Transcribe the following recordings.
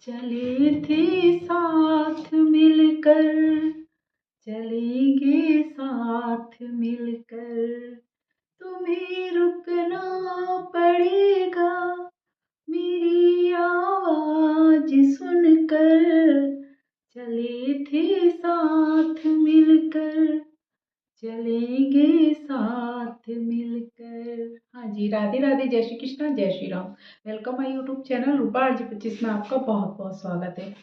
चले थे साथ मिलकर, चलेंगे साथ मिलकर, तुम्हें रुकना पड़ेगा मेरी आवाज सुनकर। चले थे साथ मिलकर, चलेंगे साथ मिलकर। हाँ जी, राधे राधे, जय श्री कृष्णा, जय Shri Ram. Welcome my YouTube channel Rupa RJ25 में आपका बहुत बहुत स्वागत है।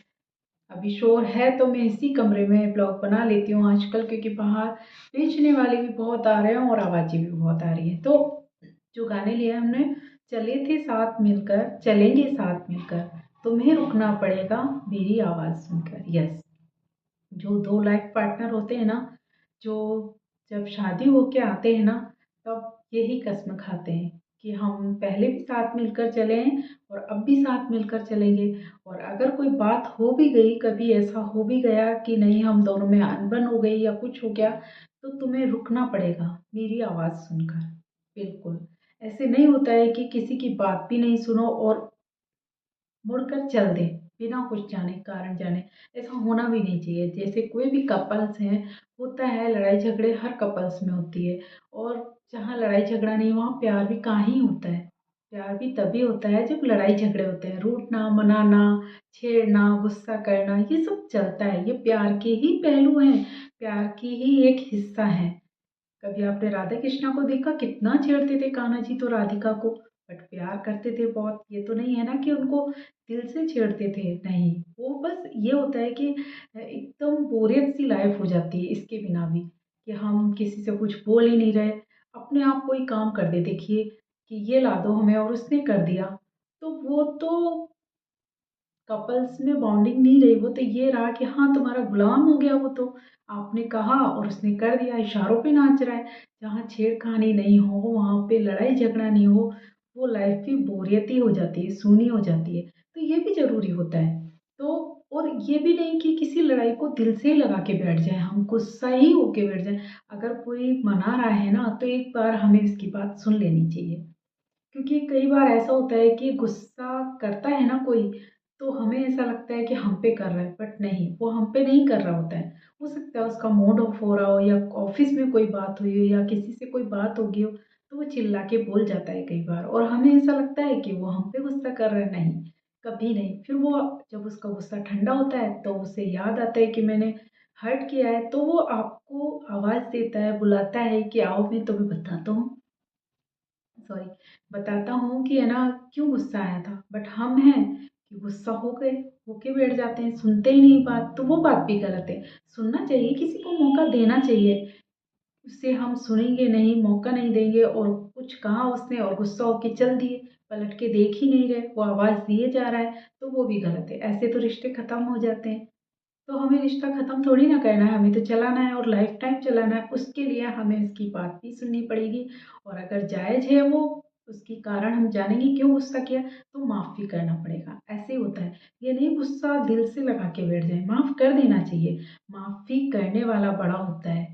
अभी शोर है तो मैं इसी कमरे में ब्लॉग बना लेती हूँ आजकल, क्योंकि बाहर बेचने वाले भी बहुत आ रहे हैं और आवाज़ें भी बहुत आ रही है। तो जो गाने लिए हमने, चले थे साथ मिलकर, चलेंगे साथ मिलकर, तुम्हें रुकना पड़ेगा मेरी आवाज़ सुनकर। यस, जो दो लाइफ पार्टनर होते हैं ना, जो जब शादी होके आते हैं ना, तब यही कसम खाते हैं कि हम पहले भी साथ मिलकर चले हैं और अब भी साथ मिलकर चलेंगे। और अगर कोई बात हो भी गई, कभी ऐसा हो भी गया कि नहीं, हम दोनों में अनबन हो गई या कुछ हो गया, तो तुम्हें रुकना पड़ेगा मेरी आवाज़ सुनकर। बिल्कुल ऐसे नहीं होता है कि किसी की बात भी नहीं सुनो और मुड़कर चल दे बिना कुछ जाने, कारण जाने। ऐसा होना भी नहीं चाहिए। जैसे कोई भी कपल्स हैं, होता है लड़ाई झगड़े, हर कपल्स में होती है। और जहाँ लड़ाई झगड़ा नहीं, वहाँ प्यार भी कहाँ ही होता है। प्यार भी तभी होता है जब लड़ाई झगड़े होते हैं। रूठना, मनाना, छेड़ना, गुस्सा करना, ये सब चलता है। ये प्यार के ही पहलू हैं, प्यार की ही एक हिस्सा है। कभी आपने राधा कृष्णा को देखा, कितना छेड़ते थे कान्हा जी तो राधिका को, बट प्यार करते थे बहुत। ये तो नहीं है ना कि उनको दिल से छेड़ते थे, नहीं। वो बस ये होता है कि एकदम बोरियत सी लाइफ हो जाती है इसके बिना भी, कि हम किसी से कुछ बोल ही नहीं रहे, अपने आप कोई काम कर दे, देखिए कि ये ला दो हमें और उसने कर दिया, तो वो तो कपल्स में बॉन्डिंग नहीं रही। वो तो ये रहा कि हाँ, तुम्हारा गुलाम हो गया वो तो, आपने कहा और उसने कर दिया, इशारों पे नाच रहा है। जहाँ छेड़खानी नहीं हो, वहाँ पे लड़ाई झगड़ा नहीं हो, वो लाइफ भी बोरियत ही हो जाती है, सूनी हो जाती है। तो ये भी ज़रूरी होता है। तो और ये भी नहीं कि किसी लड़ाई को दिल से ही लगा के बैठ जाएँ, हम गुस्सा ही होके बैठ जाएँ। अगर कोई मना रहा है ना, तो एक बार हमें उसकी बात सुन लेनी चाहिए। क्योंकि कई बार ऐसा होता है कि गुस्सा करता है ना कोई, तो हमें ऐसा लगता है कि हम पे कर रहा है, बट नहीं, वो हम पे नहीं कर रहा होता है। हो सकता है उसका मूड ऑफ हो रहा हो, या ऑफिस में कोई बात हुई हो, या किसी से कोई बात हो गई हो, तो वो चिल्ला के बोल जाता है कई बार, और हमें ऐसा लगता है कि वो हम पे गुस्सा कर रहा है। नहीं, कभी नहीं। फिर वो जब उसका गुस्सा ठंडा होता है, तो उसे याद आता है कि मैंने हर्ट किया है, तो वो आपको आवाज़ देता है, बुलाता है कि आओ मैं तुम्हें बताता हूँ, सॉरी, बताता हूँ कि है ना क्यों गुस्सा आया था। बट हम हैं कि गुस्सा हो गए, होके बैठ जाते हैं, सुनते ही नहीं बात। तो वो बात भी गलत है। सुनना चाहिए, किसी को मौका देना चाहिए। उससे हम सुनेंगे नहीं, मौका नहीं देंगे, और कुछ कहा उसने और गुस्सा होके चल दिए, पलट के देख ही नहीं रहे, वो आवाज़ दिए जा रहा है, तो वो भी गलत है। ऐसे तो रिश्ते खत्म हो जाते हैं। तो हमें रिश्ता ख़त्म थोड़ी ना करना है, हमें तो चलाना है और लाइफ टाइम चलाना है। उसके लिए हमें उसकी बात भी सुननी पड़ेगी, और अगर जायज़ है वो, उसकी कारण हम जानेंगे क्यों गुस्सा किया, तो माफ़ भी करना पड़ेगा। ऐसे ही होता है। ये नहीं गुस्सा दिल से लगा के बैठ जाए, माफ़ कर देना चाहिए। माफ़ी करने वाला बड़ा होता है।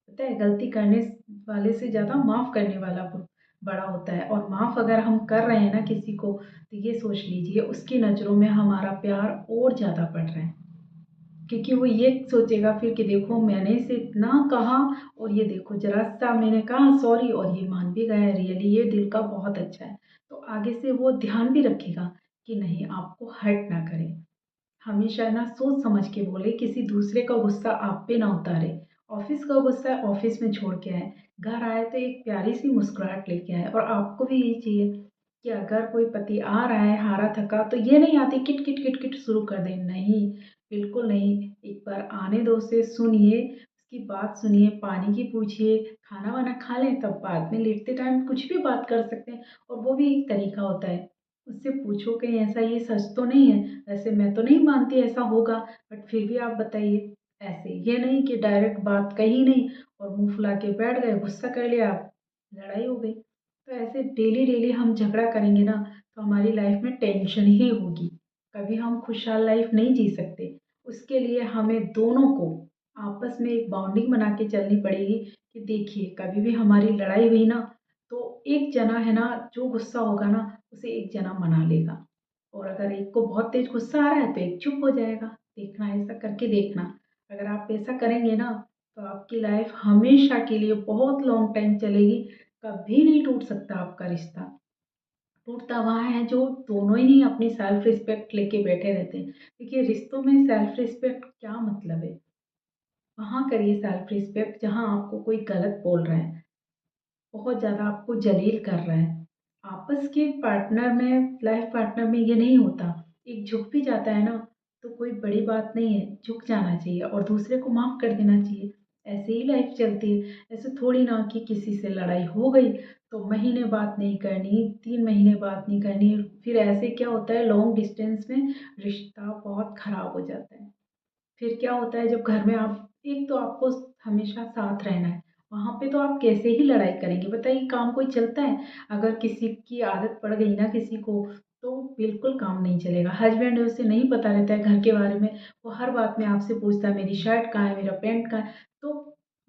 पता है, गलती करने वाले से ज़्यादा माफ़ करने वाला बड़ा होता है। और माफ़ अगर हम कर रहे हैं ना किसी को, तो ये सोच लीजिए उसकी नज़रों में हमारा प्यार और ज़्यादा बढ़ रहा है। क्योंकि वो ये सोचेगा फिर कि देखो, मैंने इसे इतना कहा, और ये देखो जरा सा मैंने कहा सॉरी, और ये मान भी गया है, रियली ये दिल का बहुत अच्छा है। तो आगे से वो ध्यान भी रखेगा कि नहीं, आपको हर्ट ना करे। हमेशा ना सोच समझ के बोले, किसी दूसरे का गुस्सा आप पे ना उतारे। ऑफिस का गुस्सा ऑफिस में छोड़ के आए, घर आए तो एक प्यारी सी मुस्कुराहट लेके आए। और आपको भी यही चाहिए कि अगर कोई पति आ रहा है हारा थका, तो ये नहीं आती किट किट किट किट शुरू कर दें, नहीं, बिल्कुल नहीं। एक बार आने दो, उसे सुनिए, उसकी बात सुनिए, पानी की पूछिए, खाना वाना खा लें, तब बाद में लेटते टाइम कुछ भी बात कर सकते हैं, और वो भी एक तरीका होता है। उससे पूछो कहीं ऐसा ये सच तो नहीं है, वैसे मैं तो नहीं मानती ऐसा होगा, बट फिर भी आप बताइए। ऐसे ये नहीं कि डायरेक्ट बात कही नहीं और मुंह फुला के बैठ गए, गुस्सा कर लिया, लड़ाई हो गई। तो ऐसे डेली डेली हम झगड़ा करेंगे ना, तो हमारी लाइफ में टेंशन ही होगी। कभी हम खुशहाल लाइफ नहीं जी सकते। उसके लिए हमें दोनों को आपस में एक बाउंडिंग बना के चलनी पड़ेगी, कि देखिए कभी भी हमारी लड़ाई हुई ना, तो एक जना है ना जो गुस्सा होगा ना, उसे एक जना मना लेगा। और अगर एक को बहुत तेज गुस्सा आ रहा है तो एक चुप हो जाएगा। देखना, ऐसा करके देखना। अगर आप ऐसा करेंगे ना तो आपकी लाइफ हमेशा के लिए बहुत लॉन्ग टाइम चलेगी। कभी नहीं टूट सकता आपका रिश्ता। टूटता वहाँ है जो दोनों ही अपनी सेल्फ रिस्पेक्ट लेके बैठे रहते हैं। देखिए, रिश्तों में सेल्फ रिस्पेक्ट क्या मतलब है? वहाँ करिए सेल्फ रिस्पेक्ट जहाँ आपको कोई गलत बोल रहा है, बहुत ज़्यादा आपको जलील कर रहा है। आपस के पार्टनर में, लाइफ पार्टनर में ये नहीं होता। एक झुक भी जाता है ना तो कोई बड़ी बात नहीं है, झुक जाना चाहिए और दूसरे को माफ़ कर देना चाहिए। ऐसे ही लाइफ चलती है। ऐसे थोड़ी ना कि किसी से लड़ाई हो गई तो महीने बात नहीं करनी, 3 महीने बात नहीं करनी। फिर ऐसे क्या होता है, लॉन्ग डिस्टेंस में रिश्ता बहुत ख़राब हो जाता है। फिर क्या होता है जब घर में आप, एक तो आपको हमेशा साथ रहना है, वहाँ पे तो आप कैसे ही लड़ाई करेंगे बताइए? काम कोई चलता है? अगर किसी की आदत पड़ गई ना किसी को, तो बिल्कुल काम नहीं चलेगा। हस्बैंड है, उसे नहीं पता रहता है घर के बारे में, वो हर बात में आपसे पूछता है मेरी शर्ट कहाँ है, मेरा पैंट कहाँ है, तो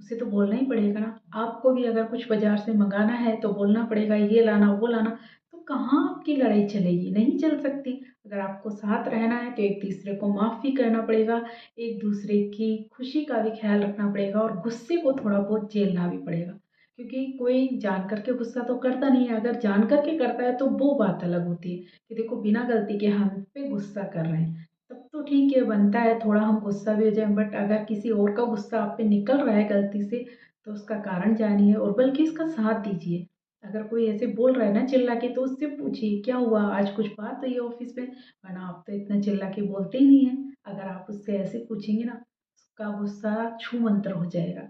उसे तो बोलना ही पड़ेगा ना। आपको भी अगर कुछ बाजार से मंगाना है तो बोलना पड़ेगा, ये लाना वो लाना। तो कहाँ आपकी लड़ाई चलेगी? नहीं चल सकती। अगर आपको साथ रहना है तो एक दूसरे को माफ़ भी करना पड़ेगा, एक दूसरे की खुशी का भी ख्याल रखना पड़ेगा और गुस्से को थोड़ा बहुत झेलना भी पड़ेगा। क्योंकि कोई जान करके गुस्सा तो करता नहीं है। अगर जान करके करता है तो वो बात अलग होती है कि देखो बिना गलती के हम पे गुस्सा कर रहे हैं, तब तो ठीक है, बनता है थोड़ा हम गुस्सा भी हो जाए। बट अगर किसी और का गुस्सा आप पे निकल रहा है गलती से, तो उसका कारण जानिए और बल्कि इसका साथ दीजिए। अगर कोई ऐसे बोल रहा है ना चिल्ला के, तो उससे पूछिए क्या हुआ, आज कुछ बात हुई है ऑफिस में? वरना आप तो इतना चिल्ला के बोलते ही नहीं है। अगर आप उससे ऐसे पूछेंगे ना, उसका गुस्सा छूमंतर हो जाएगा।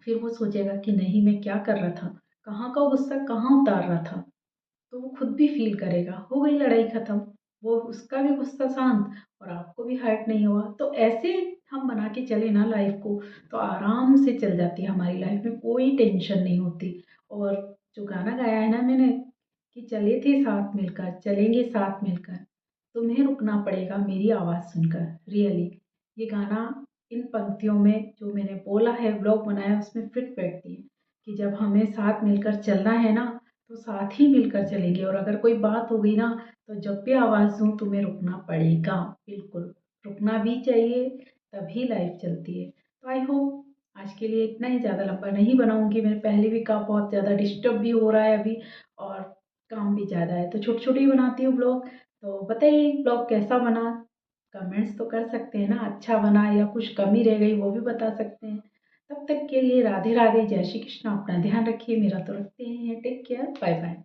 फिर वो सोचेगा कि नहीं, मैं क्या कर रहा था, कहाँ का गुस्सा कहाँ उतार रहा था। तो वो खुद भी फ़ील करेगा, हो गई लड़ाई ख़त्म। वो उसका भी गुस्सा शांत और आपको भी हर्ट नहीं हुआ। तो ऐसे हम बना के चले ना लाइफ़ को, तो आराम से चल जाती है हमारी लाइफ़ में, कोई टेंशन नहीं होती। और जो गाना गाया है ना मैंने कि चले थे साथ मिलकर, चलेंगे साथ मिलकर, तुम्हें रुकना पड़ेगा मेरी आवाज़ सुनकर। रियली ये गाना इन पंक्तियों में जो मैंने बोला है, व्लॉग बनाया, उसमें फिट बैठती है कि जब हमें साथ मिलकर चलना है ना तो साथ ही मिलकर चलेंगे। और अगर कोई बात हो गई ना तो जब भी आवाज़ दूँ तुम्हें रुकना पड़ेगा। बिल्कुल, रुकना भी चाहिए, तभी लाइफ चलती है। तो आई होप आज के लिए इतना ही, ज़्यादा लंबा नहीं बनाऊँगी। मैंने पहले भी कहा बहुत ज़्यादा डिस्टर्ब भी हो रहा है अभी और काम भी ज़्यादा है, तो छोटे-छोटे ही बनाती हूँ ब्लॉग। तो बताइए ब्लॉग कैसा बना? कमेंट्स तो कर सकते हैं ना, अच्छा बना या कुछ कमी रह गई वो भी बता सकते हैं। तब तक के लिए राधे राधे, जय श्री कृष्ण। अपना ध्यान रखिए, मेरा तो रखते ही हैं। Take care, bye bye.